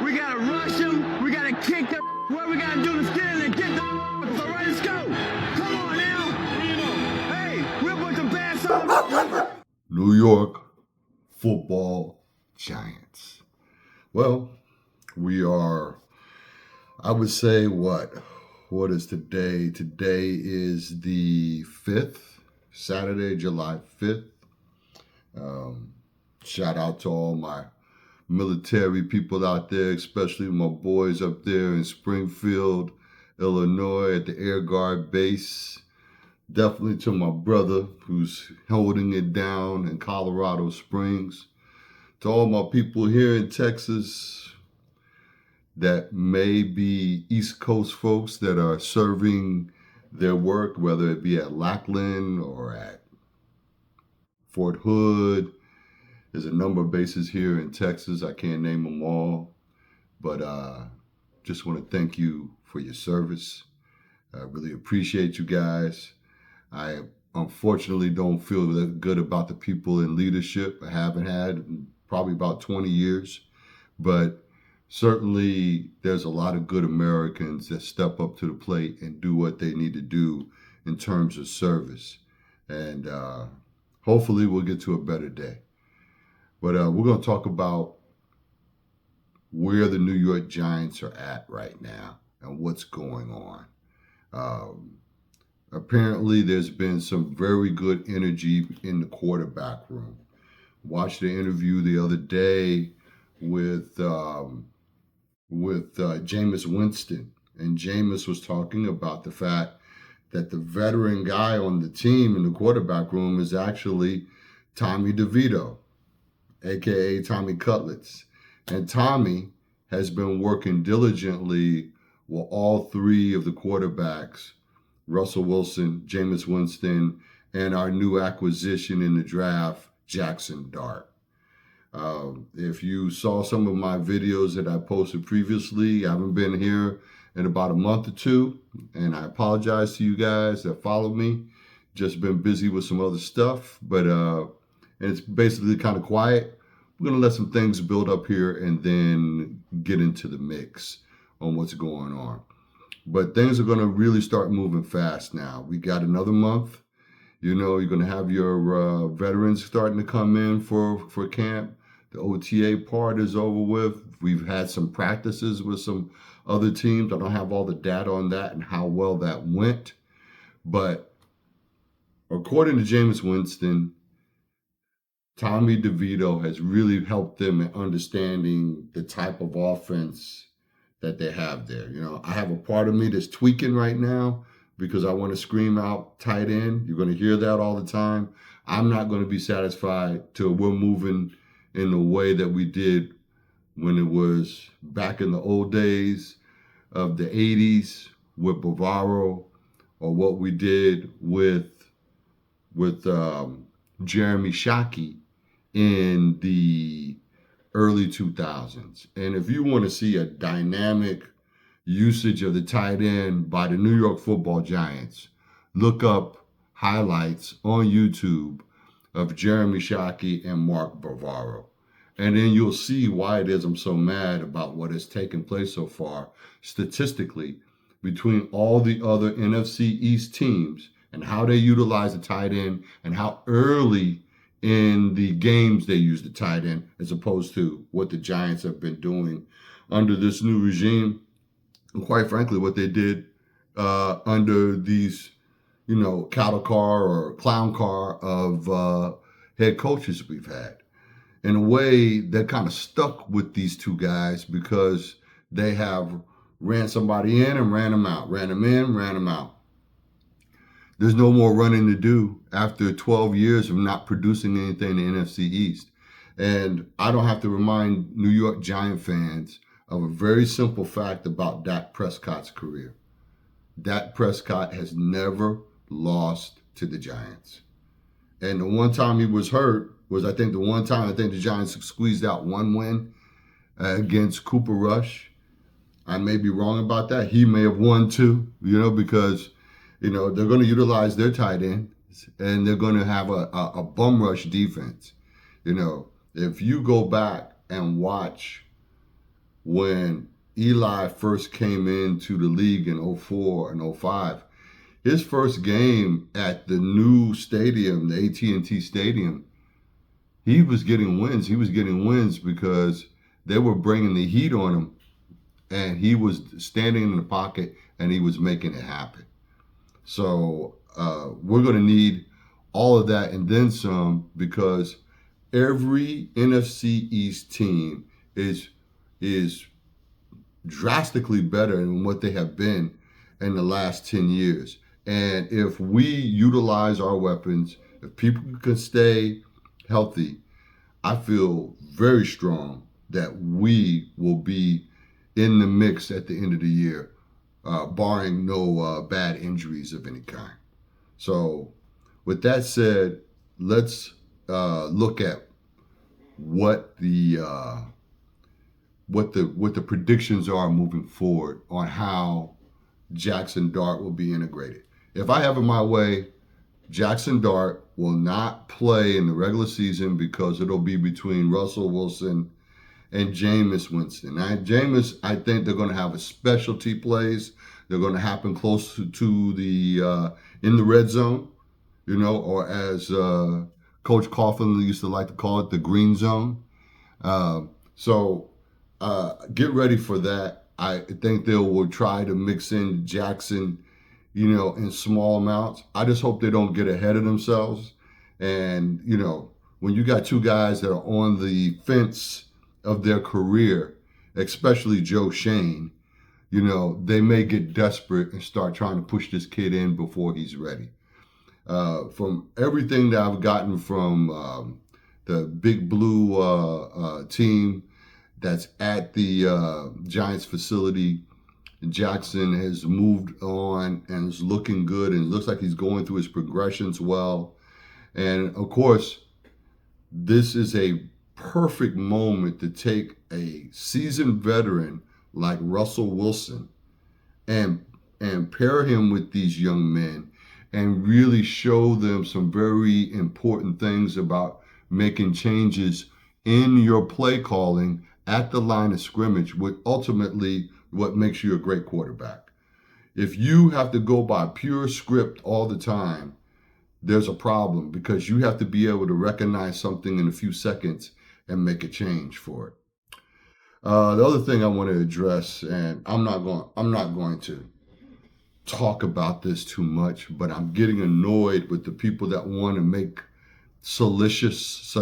We gotta rush them. We gotta kick them. What we gotta do is get in and get the. All right, let's go. Come on now. Hey, we'll put the bass on. New York Football Giants. Well, we are, I would say, what is today? Today is the 5th, Saturday, July 5th. Shout out to all my military people out there, especially my boys up there in Springfield, Illinois at the Air Guard base. Definitely to my brother who's holding it down in Colorado Springs. To all my people here in Texas that may be East Coast folks that are serving their work, whether it be at Lackland or at Fort Hood. There's a number of bases here in Texas. I can't name them all, but just want to thank you for your service. I really appreciate you guys. I unfortunately don't feel that good about the people in leadership. I haven't had in probably about 20 years, but certainly there's a lot of good Americans that step up to the plate and do what they need to do in terms of service. And hopefully we'll get to a better day. But we're going to talk about where the New York Giants are at right now and what's going on. Apparently, there's been some very good energy in the quarterback room. Watched the interview the other day with Jameis Winston, and Jameis was talking about the fact that the veteran guy on the team in the quarterback room is actually Tommy DeVito, aka Tommy Cutlets. And Tommy has been working diligently with all three of the quarterbacks, Russell Wilson, Jameis Winston, and our new acquisition in the draft, Jackson Dart. If you saw some of my videos that I posted previously, I haven't been here in about a month or two, and I apologize to you guys that follow me. Just been busy with some other stuff, but it's basically kind of quiet. We're going to let some things build up here and then get into the mix on what's going on. But things are going to really start moving fast now. We got another month. You know, you're going to have your veterans starting to come in for camp. The OTA part is over with. We've had some practices with some other teams. I don't have all the data on that and how well that went. But according to Jameis Winston, Tommy DeVito has really helped them in understanding the type of offense that they have there. You know, I have a part of me that's tweaking right now because I want to scream out tight end. You're going to hear that all the time. I'm not going to be satisfied till we're moving in the way that we did when it was back in the old days of the 80s with Bavaro, or what we did with Jeremy Shockey in the early 2000s. And if you want to see a dynamic usage of the tight end by the New York Football Giants, look up highlights on YouTube of Jeremy Shockey and Mark Bavaro. And then you'll see why it is I'm so mad about what has taken place so far statistically between all the other NFC East teams and how they utilize the tight end and how early in the games they use the tight end as opposed to what the Giants have been doing under this new regime. And quite frankly, what they did under these, you know, cattle car or clown car of head coaches we've had. In a way, they're kind of stuck with these two guys because they have ran somebody in and ran them out, ran them in, ran them out. There's no more running to do after 12 years of not producing anything in the NFC East. And I don't have to remind New York Giant fans of a very simple fact about Dak Prescott's career. Dak Prescott has never lost to the Giants. And the one time he was hurt was, I think, the one time I think the Giants squeezed out one win against Cooper Rush. I may be wrong about that. He may have won two, you know, because, you know, they're going to utilize their tight end and they're going to have a bum rush defense. You know, if you go back and watch when Eli first came into the league in 04 and 05. His first game at the new stadium, the AT&T Stadium, he was getting wins. He was getting wins because they were bringing the heat on him, and he was standing in the pocket, and he was making it happen. So we're going to need all of that and then some, because every NFC East team is drastically better than what they have been in the last 10 years. And if we utilize our weapons, if people can stay healthy, I feel very strong that we will be in the mix at the end of the year, barring no bad injuries of any kind. So with that said, let's look at what the predictions are moving forward on how Jackson Dart will be integrated. If I have it my way, Jackson Dart will not play in the regular season because it'll be between Russell Wilson and Jameis Winston. Now, Jameis, I think they're going to have a specialty plays. They're going to happen close to the in the red zone, or as Coach Coughlin used to like to call it, the green zone. So get ready for that. I think they will try to mix in Jackson, in small amounts. I just hope they don't get ahead of themselves. And, when you got two guys that are on the fence of their career, especially Joe Shane, they may get desperate and start trying to push this kid in before he's ready. From everything that I've gotten from the Big Blue team that's at the Giants facility, Jackson has moved on and is looking good, and it looks like he's going through his progressions well. And of course, this is a perfect moment to take a seasoned veteran like Russell Wilson and pair him with these young men and really show them some very important things about making changes in your play calling at the line of scrimmage, which ultimately what makes you a great quarterback. If you have to go by pure script all the time, there's a problem, because you have to be able to recognize something in a few seconds and make a change for it. The other thing I want to address, and I'm not going to talk about this too much, but I'm getting annoyed with the people that want to make salacious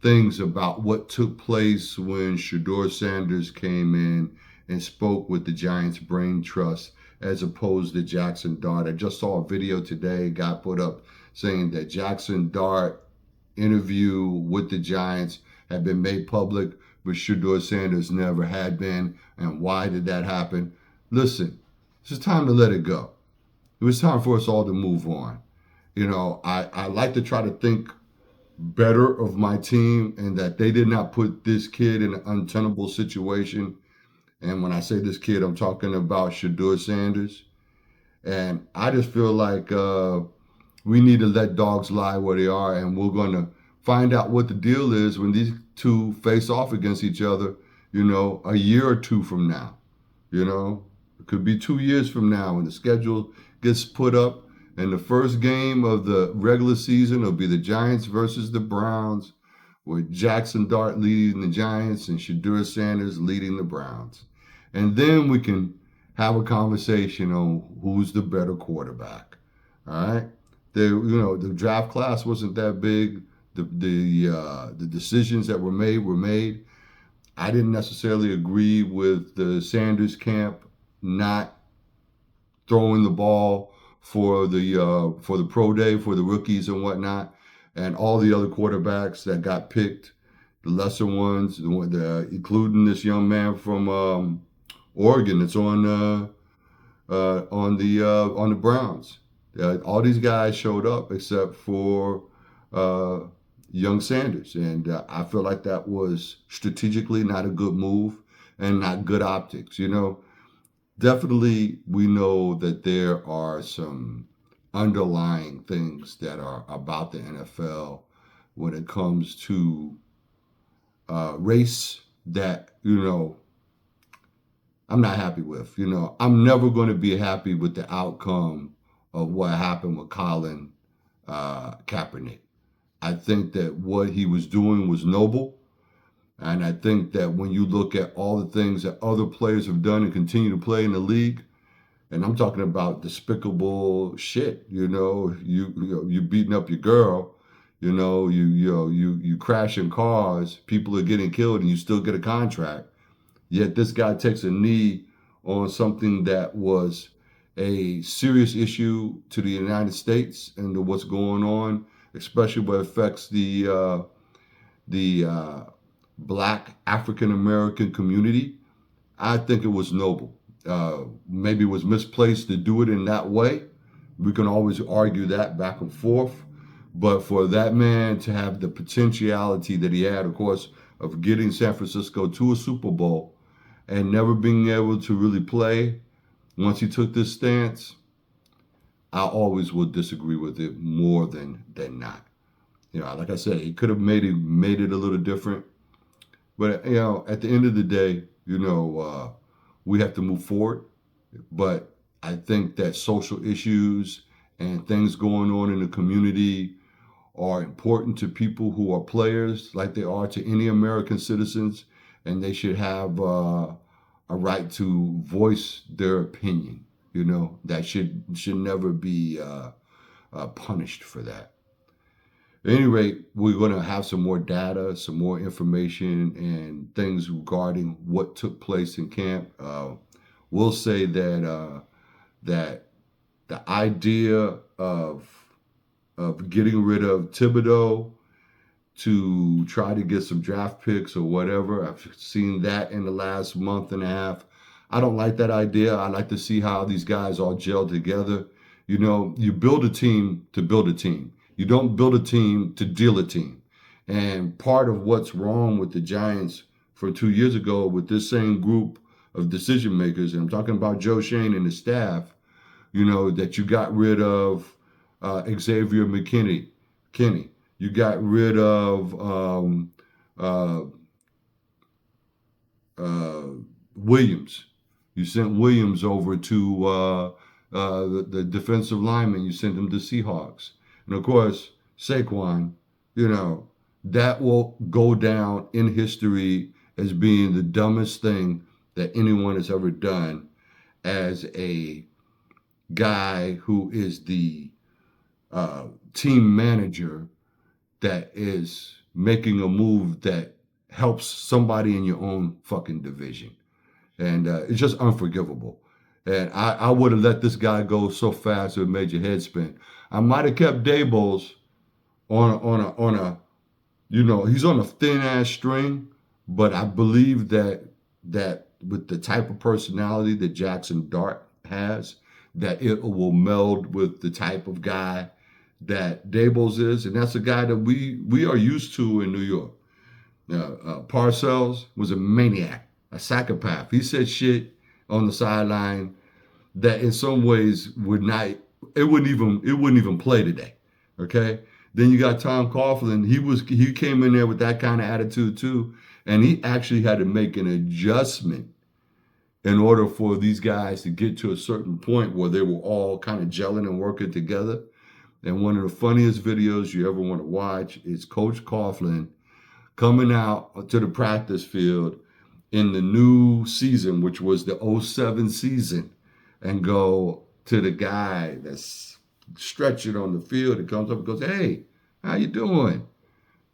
things about what took place when Shedeur Sanders came in and spoke with the Giants Brain Trust as opposed to Jackson Dart. I just saw a video today got put up saying that Jackson Dart interview with the Giants had been made public, but Shedeur Sanders never had been. And why did that happen? Listen, it's time to let it go. It was time for us all to move on. I like to try to think better of my team and that they did not put this kid in an untenable situation. And when I say this kid, I'm talking about Shedeur Sanders. And I just feel like we need to let dogs lie where they are, and we're going to find out what the deal is when these two face off against each other, a year or two from now. It could be 2 years from now when the schedule gets put up. And the first game of the regular season will be the Giants versus the Browns, with Jackson Dart leading the Giants and Shedeur Sanders leading the Browns. And then we can have a conversation on who's the better quarterback. All right? The draft class wasn't that big. The decisions that were made. I didn't necessarily agree with the Sanders camp not throwing the ball for the pro day for the rookies and whatnot, and all the other quarterbacks that got picked, the lesser ones, including this young man from Oregon that's on the Browns. All these guys showed up except for young Sanders, and I feel like that was strategically not a good move and not good optics. Definitely, we know that there are some underlying things that are about the NFL when it comes to race that, I'm not happy with. I'm never going to be happy with the outcome of what happened with Colin Kaepernick. I think that what he was doing was noble. And I think that when you look at all the things that other players have done and continue to play in the league, and I'm talking about despicable shit, you beating up your girl, you crashing cars, people are getting killed, and you still get a contract. Yet this guy takes a knee on something that was a serious issue to the United States and to what's going on, especially what affects the Black African American community. I think it was noble. Maybe it was misplaced to do it in that way. We can always argue that back and forth. But for that man to have the potentiality that he had, of course, of getting San Francisco to a Super Bowl and never being able to really play once he took this stance, I always will disagree with it more than not. Like I said, he could have made it a little different. But, at the end of the day, we have to move forward. But I think that social issues and things going on in the community are important to people who are players, like they are to any American citizens, and they should have a right to voice their opinion. That should never be punished for that. At any rate, we're going to have some more data, some more information, and things regarding what took place in camp. We'll say that the idea of getting rid of Thibodeau to try to get some draft picks or whatever, I've seen that in the last month and a half. I don't like that idea. I like to see how these guys all gel together. You build a team to build a team. You don't build a team to deal a team. And part of what's wrong with the Giants from 2 years ago with this same group of decision makers, and I'm talking about Joe Schoen and the staff, that you got rid of Xavier McKinney. You got rid of Williams. You sent Williams over to the defensive lineman. You sent him to Seahawks. And of course, Saquon, that will go down in history as being the dumbest thing that anyone has ever done as a guy who is the team manager that is making a move that helps somebody in your own fucking division. And it's just unforgivable. And I would have let this guy go so fast it made your head spin. I might have kept Daboll's on a he's on a thin ass string, but I believe that with the type of personality that Jackson Dart has, that it will meld with the type of guy that Daboll's is, and that's a guy that we are used to in New York. Parcells was a maniac, a psychopath. He said shit on the sideline that in some ways wouldn't even play today. Okay. Then you got Tom Coughlin. He came in there with that kind of attitude too, and he actually had to make an adjustment in order for these guys to get to a certain point where they were all kind of gelling and working together. And one of the funniest videos you ever want to watch is Coach Coughlin coming out to the practice field in the new season, which was the 2007 season, and go to the guy that's stretching on the field and comes up and goes, "Hey, how you doing?"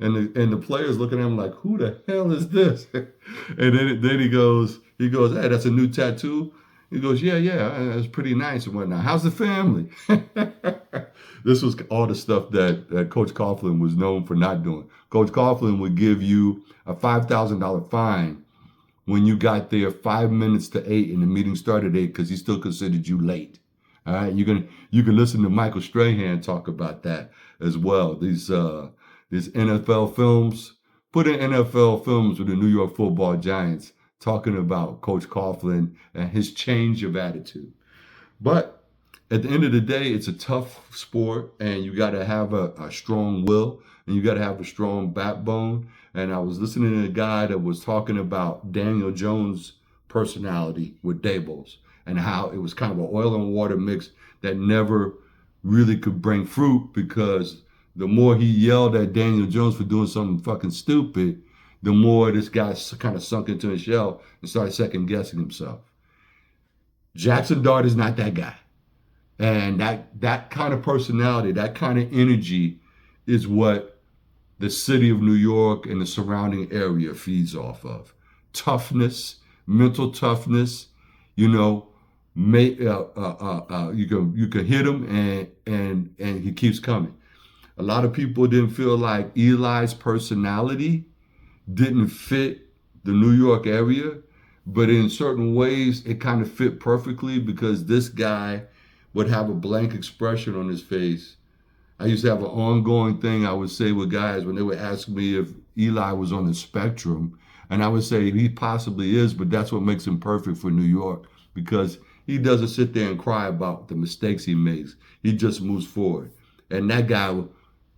And the players looking at him like, "Who the hell is this?" And then he goes, "Hey, that's a new tattoo?" He goes, yeah, it's pretty nice and whatnot. How's the family? This was all the stuff that Coach Coughlin was known for not doing. Coach Coughlin would give you a $5,000 fine when you got there 5 minutes to 8 and the meeting started 8 because he still considered you late. All right, you can listen to Michael Strahan talk about that as well. These NFL films, put in NFL films with the New York Football Giants talking about Coach Coughlin and his change of attitude. But at the end of the day, it's a tough sport, and you got to have a strong will. and you got to have a strong backbone. And I was listening to a guy that was talking about Daniel Jones' personality with Daboll's and how it was kind of an oil and water mix that never really could bring fruit, because the more he yelled at Daniel Jones for doing something fucking stupid, the more this guy kind of sunk into his shell and started second guessing himself. Jackson Dart is not that guy. And that kind of personality, that kind of energy is what the city of New York and the surrounding area feeds off of. Toughness, mental toughness, you know, you can hit him and he keeps coming. A lot of people didn't feel like Eli's personality didn't fit the New York area, but in certain ways it kind of fit perfectly, because this guy would have a blank expression on his face. I used to have an ongoing thing I would say with guys when they would ask me if Eli was on the spectrum, and I would say he possibly is, but that's what makes him perfect for New York, because he doesn't sit there and cry about the mistakes he makes. He just moves forward. And that guy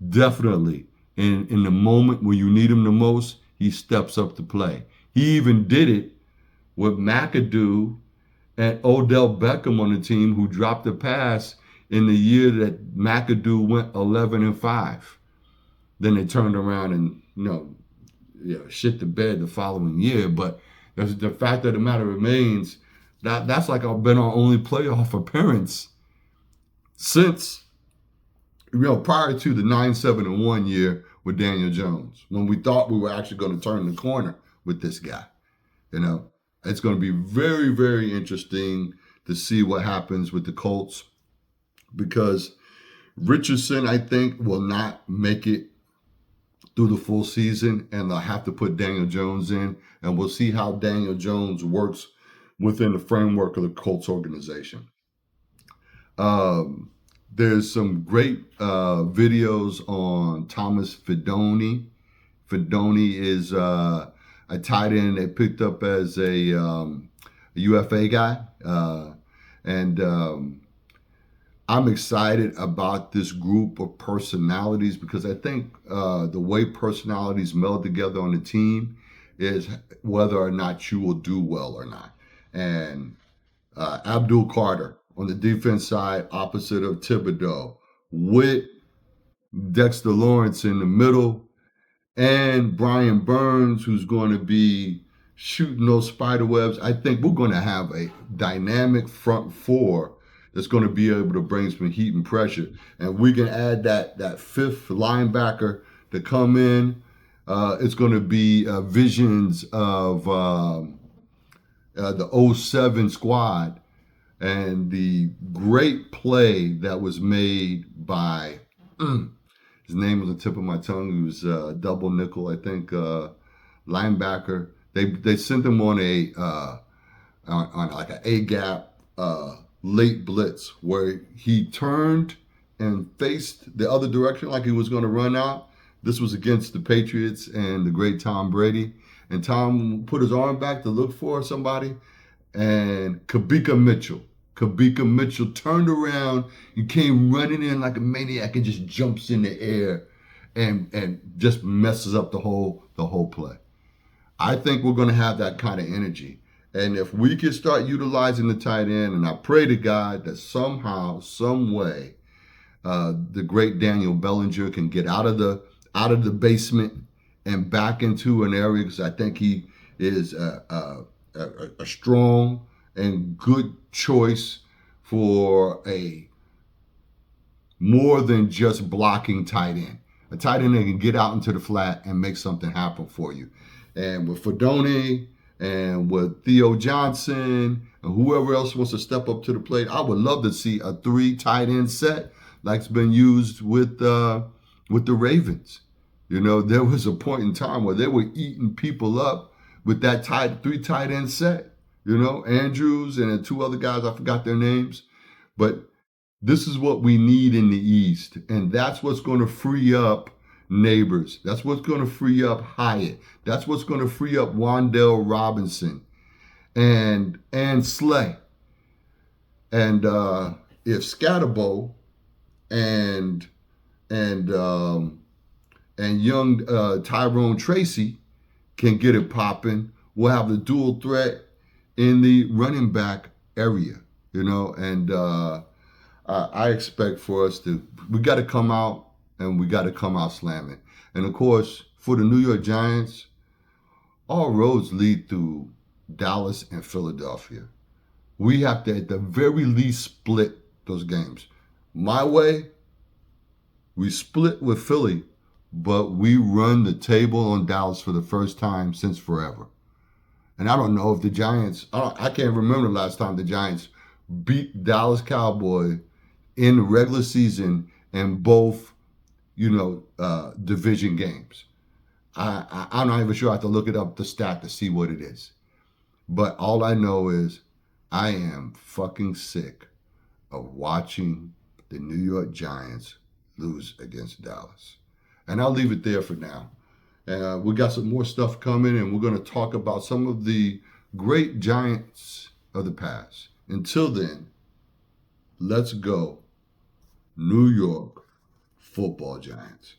definitely, in the moment when you need him the most, he steps up to play. He even did it with McAdoo and Odell Beckham on the team, who dropped a pass in the year that McAdoo went 11-5. Then they turned around and shit the bed the following year. But the fact of the matter remains that's like been our only playoff appearance since prior to the 9-7-1 year with Daniel Jones, when we thought we were actually going to turn the corner with this guy. It's going to be very, very interesting to see what happens with the Colts, because Richardson, I think, will not make it through the full season, and they'll have to put Daniel Jones in, and we'll see how Daniel Jones works within the framework of the Colts organization. There's some great videos on Thomas Fidone. Fidone is a tight end they picked up as a UFA guy. I'm excited about this group of personalities, because I think the way personalities meld together on the team is whether or not you will do well or not. And Abdul Carter on the defense side, opposite of Thibodeau, with Dexter Lawrence in the middle, and Brian Burns, who's going to be shooting those spider webs. I think we're going to have a dynamic front four that's going to be able to bring some heat and pressure. And we can add that fifth linebacker to come in. It's going to be visions of the 07 squad, and the great play that was made by, his name was on the tip of my tongue, he was double nickel, I think, linebacker. They sent him on like an A-gap late blitz, where he turned and faced the other direction like he was going to run out. This was against the Patriots and the great Tom Brady. And Tom put his arm back to look for somebody, and Kabika Mitchell turned around and came running in like a maniac and just jumps in the air and just messes up the whole play. I think we're going to have that kind of energy. And if we can start utilizing the tight end, and I pray to God that somehow, some way, the great Daniel Bellinger can get out of the basement and back into an area, because I think he is a strong and good choice for a more than just blocking tight end. A tight end that can get out into the flat and make something happen for you. And with Fidone and with Theo Johnson and whoever else wants to step up to the plate, I would love to see a 3 tight end set like's been used with the Ravens. There was a point in time where they were eating people up with that 3 tight end set. Andrews and 2 other guys, I forgot their names. But this is what we need in the East. And that's what's going to free up Neighbors. That's what's going to free up Hyatt. That's what's going to free up Wan'Dale Robinson and Slay. And if Scatterbo and and young Tyrone Tracy can get it popping, we'll have the dual threat in the running back area, and I expect for us we got to come out and we got to come out slamming. And of course, for the New York Giants, all roads lead through Dallas and Philadelphia. We have to, at the very least, split those games. My way, we split with Philly, but we run the table on Dallas for the first time since forever. And I don't know if the Giants, I can't remember the last time the Giants beat Dallas Cowboys in the regular season in both, division games. I'm not even sure. I have to look it up, the stat, to see what it is. But all I know is I am fucking sick of watching the New York Giants lose against Dallas. And I'll leave it there for now. And we got some more stuff coming, and we're going to talk about some of the great Giants of the past. Until then, let's go New York Football Giants.